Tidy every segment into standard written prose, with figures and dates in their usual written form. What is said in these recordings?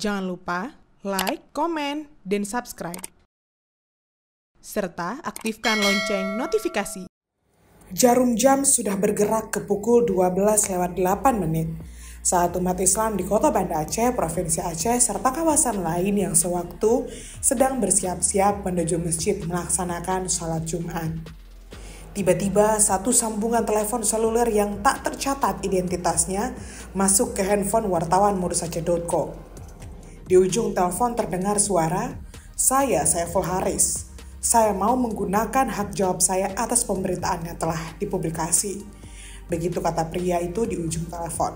Jangan lupa like, komen, dan subscribe. Serta aktifkan lonceng notifikasi. Jarum jam sudah bergerak ke pukul 12:08 saat umat Islam di Kota Banda Aceh, Provinsi Aceh, serta kawasan lain yang sewaktu sedang bersiap-siap menuju masjid melaksanakan sholat Jumat. Tiba-tiba satu sambungan telepon seluler yang tak tercatat identitasnya masuk ke handphone wartawan modusaceh.co. Di ujung telepon terdengar suara, "Saya Saiful Haris. Saya mau menggunakan hak jawab saya atas pemberitaan yang telah dipublikasi." Begitu kata pria itu di ujung telepon.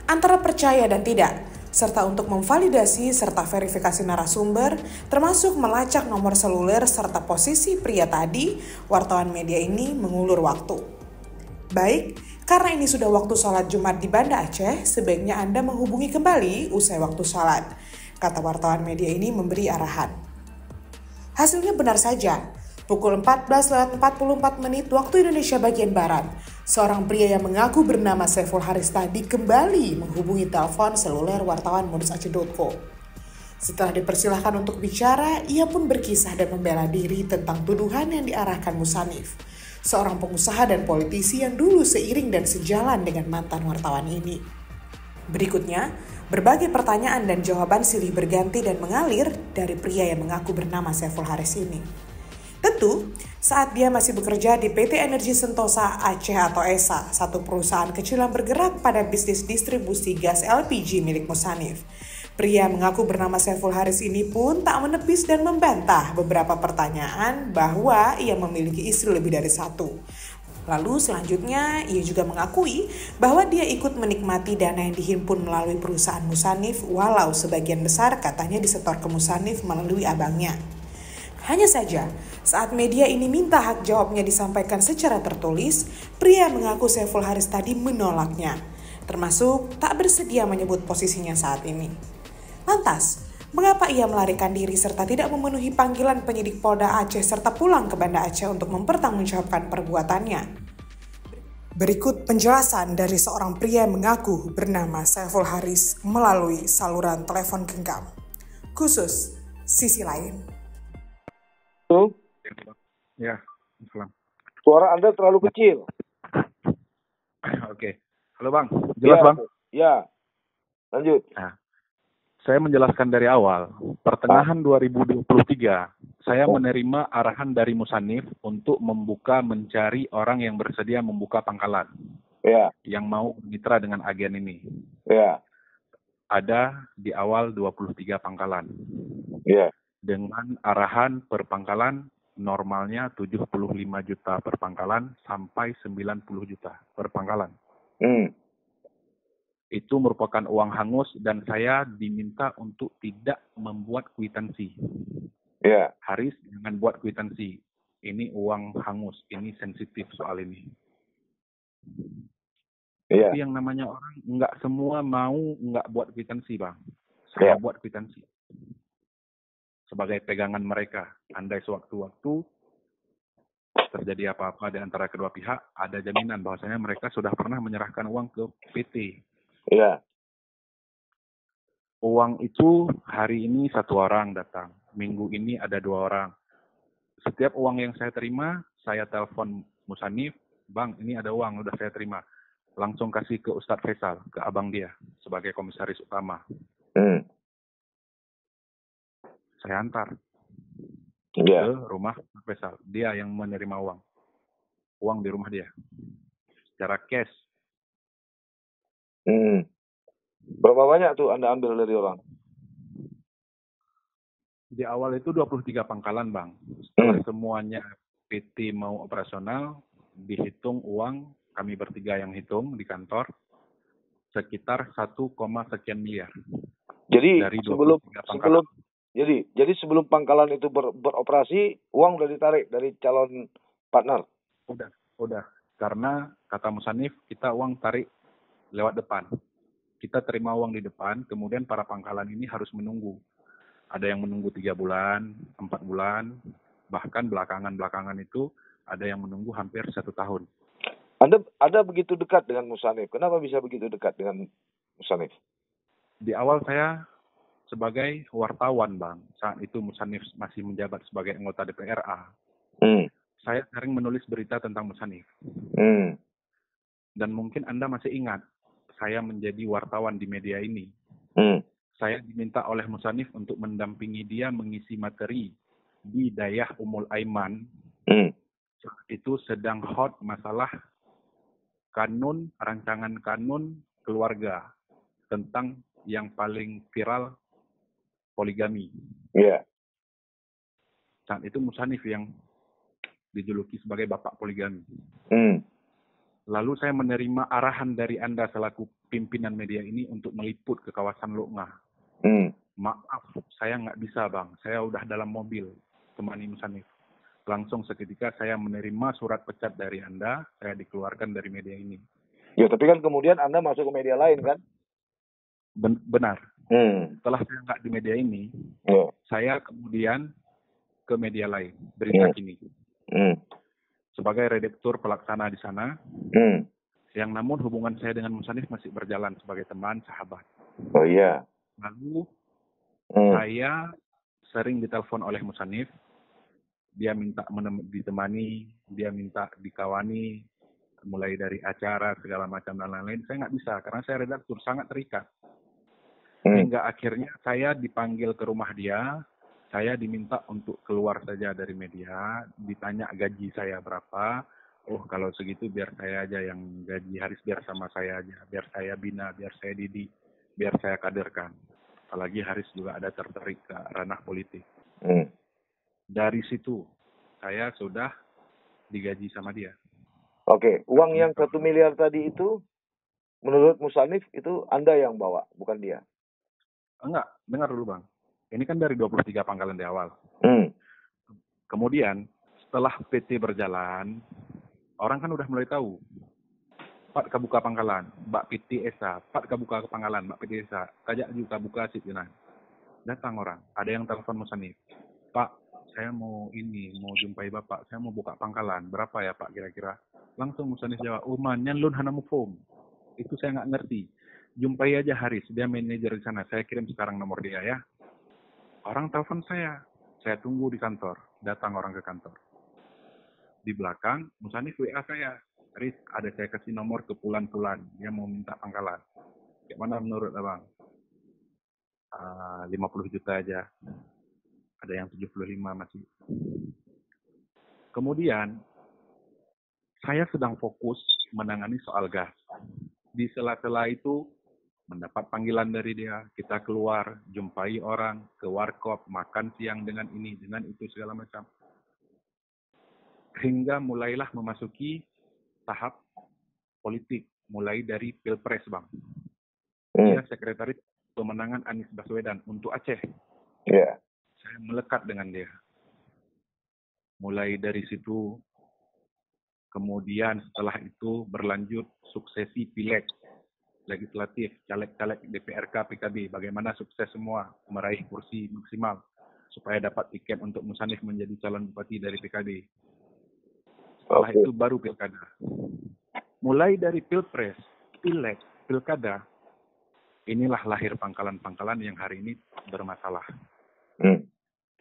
Antara percaya dan tidak, serta untuk memvalidasi serta verifikasi narasumber, termasuk melacak nomor seluler serta posisi pria tadi, wartawan media ini mengulur waktu. Baik, karena ini sudah waktu sholat Jumat di Banda Aceh, sebaiknya Anda menghubungi kembali usai waktu sholat, kata wartawan media ini memberi arahan. Hasilnya benar saja. Pukul 14:44 waktu Indonesia bagian Barat, seorang pria yang mengaku bernama Saiful Haris tadi kembali menghubungi telepon seluler wartawan modusaceh.co. Setelah dipersilahkan untuk bicara, ia pun berkisah dan membela diri tentang tuduhan yang diarahkan Musanif, seorang pengusaha dan politisi yang dulu seiring dan sejalan dengan mantan wartawan ini. Berikutnya, berbagai pertanyaan dan jawaban silih berganti dan mengalir dari pria yang mengaku bernama Saiful Haris ini. Tentu, saat dia masih bekerja di PT Energi Sentosa Aceh atau ESA, satu perusahaan kecil yang bergerak pada bisnis distribusi gas LPG milik Musanif. Pria mengaku bernama Saiful Haris ini pun tak menepis dan membantah beberapa pertanyaan bahwa ia memiliki istri lebih dari satu. Lalu selanjutnya ia juga mengakui bahwa dia ikut menikmati dana yang dihimpun melalui perusahaan Musanif, walau sebagian besar katanya disetor ke Musanif melalui abangnya. Hanya saja, saat media ini minta hak jawabnya disampaikan secara tertulis, pria mengaku Saiful Haris tadi menolaknya, termasuk tak bersedia menyebut posisinya saat ini. Lantas, mengapa ia melarikan diri serta tidak memenuhi panggilan penyidik Polda Aceh serta pulang ke Banda Aceh untuk mempertanggungjawabkan perbuatannya? Berikut penjelasan dari seorang pria yang mengaku bernama Saiful Haris melalui saluran telepon genggam. Khusus sisi lain. Ya, Islam. Suara Anda terlalu kecil. Oke. Halo Bang, jelas Ya, Bang? ya, lanjut. Nah, saya menjelaskan dari awal. Pertengahan 2023, saya menerima arahan dari Musanif untuk mencari orang yang bersedia membuka pangkalan. Ya, Yang mau mitra dengan agen ini. ya, Ada di awal 23 pangkalan. ya. Dengan arahan per pangkalan normalnya 75 juta per pangkalan sampai 90 juta per pangkalan. Itu merupakan uang hangus dan saya diminta untuk tidak membuat kwitansi. Ya. Haris jangan buat kwitansi. Ini uang hangus, ini sensitif soal ini. Ya. Tapi yang namanya orang nggak semua mau nggak buat kwitansi, Bang. Saya buat kwitansi. Sebagai pegangan mereka, andai sewaktu-waktu terjadi apa-apa di antara kedua pihak, ada jaminan bahwasanya mereka sudah pernah menyerahkan uang ke PT. Ya. Uang itu hari ini 1 orang datang, minggu ini ada 2 orang. Setiap uang yang saya terima, saya telepon Musanif, "Bang, ini ada uang, udah saya terima." Langsung kasih ke Ustadz Faisal, ke abang dia, sebagai komisaris utama. Saya antar ke rumah Faisal. Dia yang menerima uang. Uang di rumah dia. Secara cash. Berapa banyak tuh Anda ambil dari orang? Di awal itu 23 pangkalan, Bang. Setelah semuanya PT mau operasional, dihitung uang, kami bertiga yang hitung di kantor, sekitar 1, sekian miliar. Jadi dari 23 pangkalan. Jadi sebelum pangkalan itu beroperasi, uang udah ditarik dari calon partner? Udah. Karena kata Musanif, kita uang tarik lewat depan. Kita terima uang di depan, kemudian para pangkalan ini harus menunggu. Ada yang menunggu 3 bulan, 4 bulan, bahkan belakangan itu ada yang menunggu hampir 1 tahun. Anda begitu dekat dengan Musanif. Kenapa bisa begitu dekat dengan Musanif? Di awal saya sebagai wartawan, Bang. Saat itu Musanif masih menjabat sebagai anggota DPRA. Saya sering menulis berita tentang Musanif. Dan mungkin Anda masih ingat, saya menjadi wartawan di media ini. Saya diminta oleh Musanif untuk mendampingi dia mengisi materi di Dayah Umul Aiman. Saat itu sedang hot masalah rancangan kanun keluarga tentang yang paling viral, poligami. Saat itu Musanif yang dijuluki sebagai bapak poligami. Lalu saya menerima arahan dari Anda selaku pimpinan media ini untuk meliput ke kawasan Luqngah. Maaf, saya nggak bisa, Bang. Saya udah dalam mobil temani Musanif. Langsung seketika saya menerima surat pecat dari Anda, saya dikeluarkan dari media ini. Ya, tapi kan kemudian Anda masuk ke media lain, kan? Benar. Setelah saya nggak di media ini, saya kemudian ke media lain, Berita Kini. Sebagai redaktur pelaksana di sana, yang namun hubungan saya dengan Musanif masih berjalan sebagai teman, sahabat. Oh iya. Lalu saya sering ditelepon oleh Musanif, dia minta ditemani, dia minta dikawani, mulai dari acara segala macam dan lain-lain. Saya nggak bisa karena saya redaktur, sangat terikat. Hingga akhirnya saya dipanggil ke rumah dia, saya diminta untuk keluar saja dari media, ditanya gaji saya berapa. Oh, kalau segitu biar saya aja yang gaji Haris, biar sama saya aja, biar saya bina, biar saya didik, biar saya kaderkan. Apalagi Haris juga ada tertarik ke ranah politik. Dari situ saya sudah digaji sama dia. Oke, uang yang 1 miliar tadi itu menurut Musanif itu Anda yang bawa, bukan dia? Enggak, dengar dulu, Bang. Ini kan dari 23 pangkalan di awal. Kemudian setelah PT berjalan, orang kan udah mulai tahu. Pak Kabuka Pangkalan, Mbak PT Esa, Pak Kabuka Pangkalan, Mbak PT Esa, Kajak juga buka Sipinan. Datang orang, ada yang telepon Musanif. Pak, saya mau jumpai Bapak, saya mau buka pangkalan. Berapa ya Pak kira-kira? Langsung Musanif jawab, manyan lun hanamu form. Itu saya nggak ngerti. Jumpai aja Haris, dia manajer di sana. Saya kirim sekarang nomor dia ya. Orang telepon saya tunggu di kantor. Datang orang ke kantor. Di belakang, Musanif WA saya. Haris, ada saya kasih nomor ke Pulan-Pulan. Dia mau minta pangkalan. Kayak mana menurut Abang? 50 juta aja. Ada yang 75 masih. Kemudian, saya sedang fokus menangani soal gas. Di sela-sela itu, mendapat panggilan dari dia, kita keluar, jumpai orang, ke warkop, makan siang dengan ini, dengan itu, segala macam. Hingga mulailah memasuki tahap politik, mulai dari Pilpres, Bang. Dia sekretaris pemenangan Anies Baswedan untuk Aceh. Saya melekat dengan dia. Mulai dari situ, kemudian setelah itu berlanjut suksesi pileg, legislatif, caleg-caleg DPRK PKB, bagaimana sukses semua meraih kursi maksimal supaya dapat tiket untuk Musanif menjadi calon bupati dari PKB. Setelah itu baru pilkada. Mulai dari pilpres, pileg, pilkada, inilah lahir pangkalan-pangkalan yang hari ini bermasalah.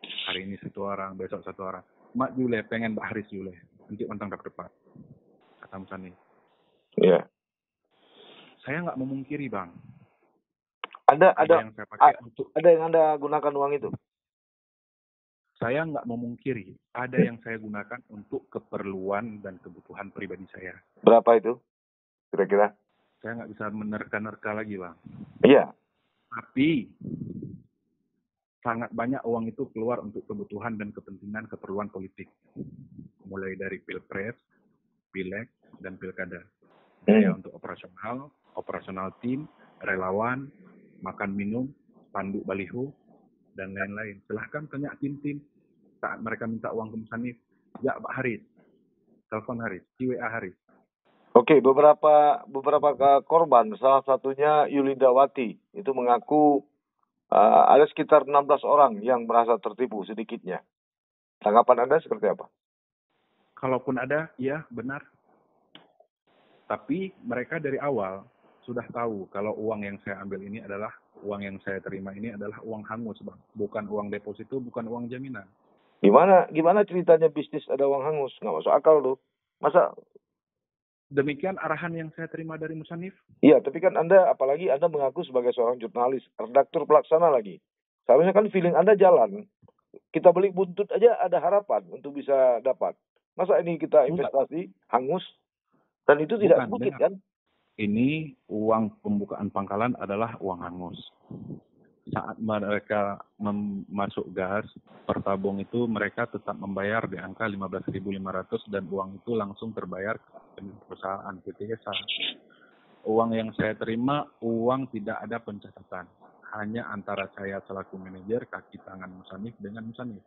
Hari ini satu orang, besok satu orang. Mak Jule pengen Mbak Haris Jule, nanti mentang dapat depan, kata Musanif. Iya. Saya nggak memungkiri, Bang. Ada yang saya pakai untuk. Ada yang Anda gunakan uang itu? Saya nggak memungkiri. Ada yang saya gunakan untuk keperluan dan kebutuhan pribadi saya. Berapa itu? Kira-kira? Saya nggak bisa menerka-nerka lagi, Bang. Iya. Tapi sangat banyak uang itu keluar untuk kebutuhan dan kepentingan keperluan politik. Mulai dari pilpres, pileg, dan pilkada. Saya untuk operasional tim, relawan, makan minum, spanduk baliho, dan lain-lain. Silahkan tanya tim-tim saat mereka minta uang ke Musanif. Ya Pak Haris, telepon Haris, WA Haris. Oke, beberapa korban, salah satunya Yulindawati, itu mengaku ada sekitar 16 orang yang merasa tertipu sedikitnya. Tanggapan Anda seperti apa? Kalaupun ada, ya benar. Tapi mereka dari awal sudah tahu kalau uang yang saya ambil ini adalah uang yang saya terima ini adalah uang hangus, Bang. Bukan uang deposito, bukan uang jaminan. Gimana ceritanya bisnis ada uang hangus? Nggak masuk akal tuh. Masa? Demikian arahan yang saya terima dari Musanif. Iya, tapi kan apalagi Anda mengaku sebagai seorang jurnalis, redaktur pelaksana lagi. Seharusnya kan feeling Anda jalan. Kita beli buntut aja ada harapan untuk bisa dapat. Masa ini kita investasi hangus? Dan itu tidak sedikit kan? Ini uang pembukaan pangkalan adalah uang hangus. Saat mereka masuk gas per tabung itu, mereka tetap membayar di angka 15.500 dan uang itu langsung terbayar ke perusahaan PT ESA. Uang yang saya terima, uang tidak ada pencatatan. Hanya antara saya selaku manajer, kaki tangan Musanif dengan Musanif.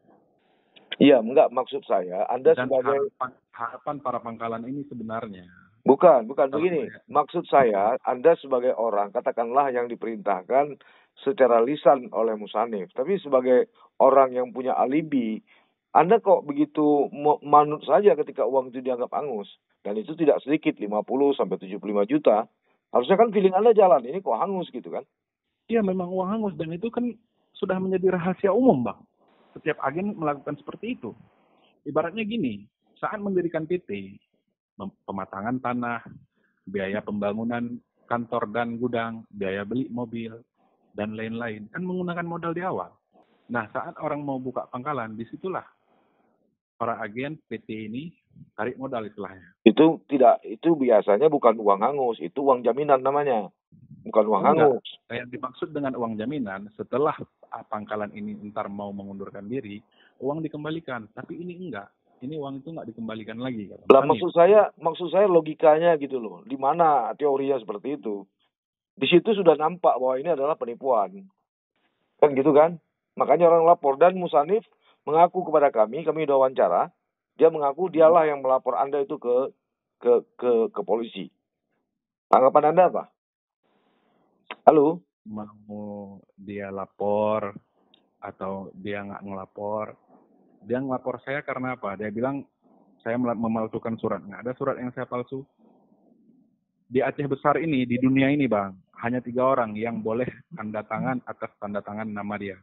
Iya, enggak, maksud saya Anda Dan sebagai harapan para pangkalan ini sebenarnya. Bukan begini. Maksud saya, Anda sebagai orang, katakanlah yang diperintahkan secara lisan oleh Musanif. Tapi sebagai orang yang punya alibi, Anda kok begitu manut saja ketika uang itu dianggap hangus. Dan itu tidak sedikit, 50-75 juta. Harusnya kan feeling Anda jalan, ini kok hangus gitu kan? Iya, memang uang hangus. Dan itu kan sudah menjadi rahasia umum, Bang. Setiap agen melakukan seperti itu. Ibaratnya gini, saat mendirikan PT, pematangan tanah, biaya pembangunan kantor dan gudang, biaya beli mobil, dan lain-lain. Kan menggunakan modal di awal. Nah, saat orang mau buka pangkalan, disitulah para agen PT ini tarik modal istilahnya. Itu biasanya bukan uang hangus, itu uang jaminan namanya. Bukan uang hangus. Yang dimaksud dengan uang jaminan, setelah pangkalan ini ntar mau mengundurkan diri, uang dikembalikan. Tapi ini enggak. Ini uang itu nggak dikembalikan lagi. Lah, maksud saya logikanya gitu loh. Di mana teorinya seperti itu? Di situ sudah nampak bahwa ini adalah penipuan. Kan gitu kan? Makanya orang lapor. Dan Musanif mengaku kepada kami udah wawancara, dia mengaku dialah yang melapor Anda itu ke polisi. Tanggapan Anda apa? Halo? Mau dia lapor atau dia nggak ngelapor? Dia ngelapor saya karena apa? Dia bilang saya memalsukan surat. Nggak ada surat yang saya palsu. Di Aceh besar ini, di dunia ini, Bang, hanya 3 orang yang boleh tanda tangan atas tanda tangan nama dia.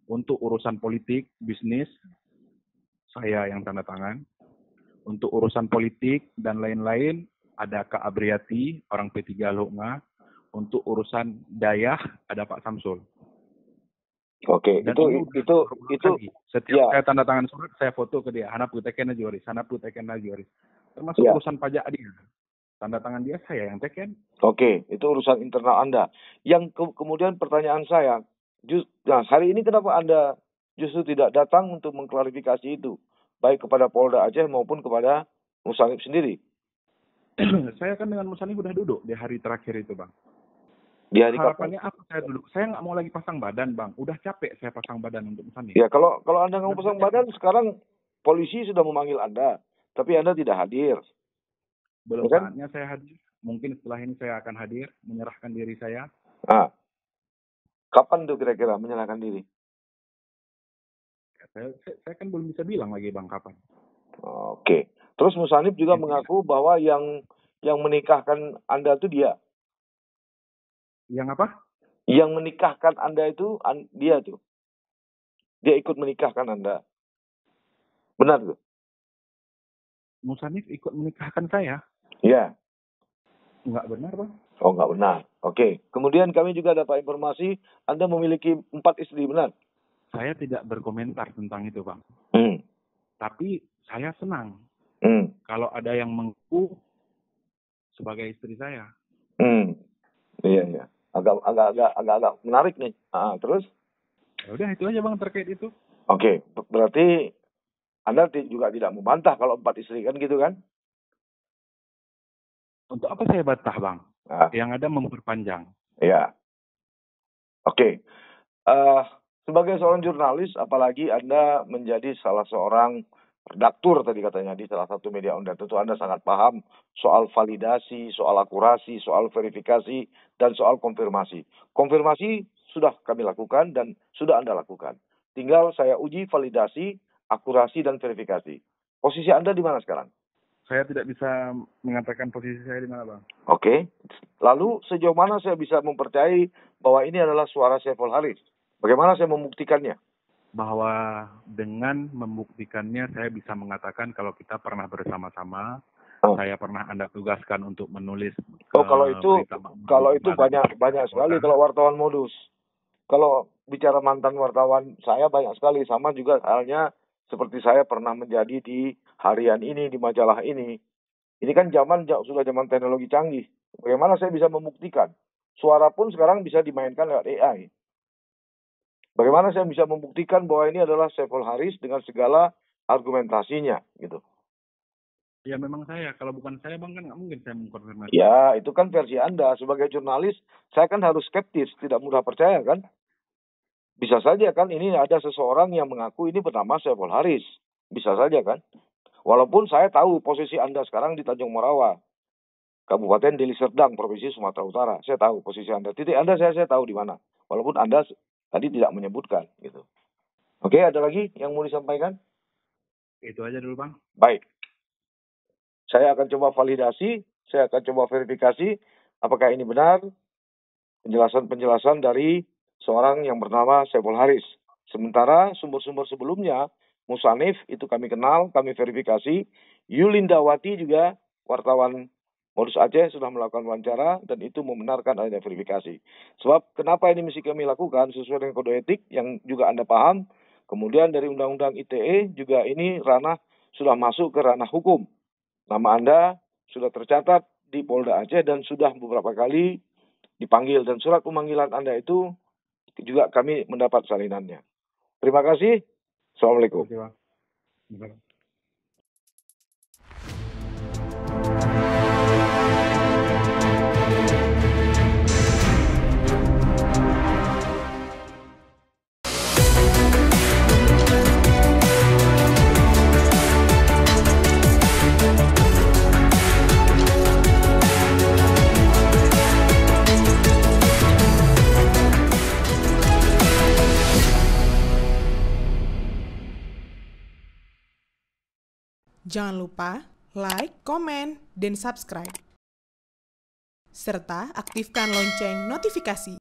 Untuk urusan politik, bisnis, saya yang tanda tangan. Untuk urusan politik dan lain-lain, ada Kak Abriati, orang P3 Lokma. Untuk urusan dayah, ada Pak Samsul. Oke, dan itu setiap saya tanda tangan surat, saya foto ke dia. Hana teken Najuaris. Termasuk urusan pajak dia. Tanda tangan dia, saya yang teken. Oke, itu urusan internal Anda. Yang kemudian pertanyaan saya, hari ini kenapa Anda justru tidak datang untuk mengklarifikasi itu, baik kepada Polda Aceh maupun kepada Musanif sendiri? Saya kan dengan Musanif udah duduk di hari terakhir itu, Bang. Di hari harapannya apa saya duduk? Saya nggak mau lagi pasang badan, Bang. Udah capek saya pasang badan untuk Musanif. Ya, kalau Anda nggak mau pasang badan, sekarang polisi sudah memanggil Anda, tapi Anda tidak hadir. Belum saatnya saya hadir. Mungkin setelah ini saya akan hadir, menyerahkan diri saya. Kapan tuh kira-kira menyerahkan diri? Saya kan belum bisa bilang lagi, Bang, kapan. Oke. Terus Musanif juga mengaku bahwa yang menikahkan Anda itu dia. Yang apa? Yang menikahkan Anda itu dia tuh. Dia ikut menikahkan Anda. Benar tuh? Musanif ikut menikahkan saya? Iya. Nggak benar, Bang. Oh, nggak benar. Oke. Kemudian kami juga dapat informasi Anda memiliki 4 istri, benar? Saya tidak berkomentar tentang itu, Bang. Tapi saya senang kalau ada yang mengaku sebagai istri saya. Iya. Agak menarik nih. Terus? Ya udah, itu aja, Bang, terkait itu. Oke. Berarti Anda juga tidak membantah kalau 4 istri, kan gitu kan? Untuk apa saya bantah, Bang? Yang ada memperpanjang. Iya. Oke. Sebagai seorang jurnalis, apalagi Anda menjadi salah seorang redaktur tadi katanya di salah satu media online, tentu Anda sangat paham soal validasi, soal akurasi, soal verifikasi, dan soal konfirmasi. Konfirmasi sudah kami lakukan dan sudah Anda lakukan. Tinggal saya uji validasi, akurasi, dan verifikasi. Posisi Anda di mana sekarang? Saya tidak bisa mengatakan posisi saya di mana, Bang. Oke. Lalu sejauh mana saya bisa mempercayai bahwa ini adalah suara Saiful Haris? Bagaimana saya membuktikannya? Bahwa dengan membuktikannya saya bisa mengatakan kalau kita pernah bersama-sama, saya pernah Anda tugaskan untuk menulis Kalau itu banyak sekali kalau wartawan modus. Kalau bicara mantan wartawan, saya banyak sekali. Sama juga halnya seperti saya pernah menjadi di harian ini, di majalah ini. Ini kan sudah zaman teknologi canggih. Bagaimana saya bisa membuktikan? Suara pun sekarang bisa dimainkan lewat AI. Bagaimana saya bisa membuktikan bahwa ini adalah Saiful Haris dengan segala argumentasinya, gitu. Ya memang saya, kalau bukan saya Bang kan nggak mungkin saya mengkonfirmasi. Ya, itu kan versi Anda. Sebagai jurnalis, saya kan harus skeptis, tidak mudah percaya kan? Bisa saja kan ini ada seseorang yang mengaku ini bernama Saiful Haris. Bisa saja kan? Walaupun saya tahu posisi Anda sekarang di Tanjung Morawa, Kabupaten Deli Serdang, Provinsi Sumatera Utara. Saya tahu posisi Anda. Titik Anda saya tahu di mana. Walaupun Anda tadi tidak menyebutkan gitu. Oke, ada lagi yang mau disampaikan? Itu aja dulu Bang. Baik. Saya akan coba validasi, saya akan coba verifikasi apakah ini benar penjelasan-penjelasan dari seorang yang bernama Saiful Haris. Sementara sumber-sumber sebelumnya, Musanif itu kami kenal, kami verifikasi. Yulindawati juga wartawan Modus Aceh sudah melakukan wawancara dan itu membenarkan adanya verifikasi. Sebab kenapa ini mesti kami lakukan sesuai dengan kode etik yang juga Anda paham. Kemudian dari Undang-Undang ITE juga ini sudah masuk ke ranah hukum. Nama Anda sudah tercatat di Polda Aceh dan sudah beberapa kali dipanggil. Dan surat pemanggilan Anda itu juga kami mendapat salinannya. Terima kasih. Assalamualaikum. Terima kasih, Bang. Jangan lupa like, komen, dan subscribe. Serta aktifkan lonceng notifikasi.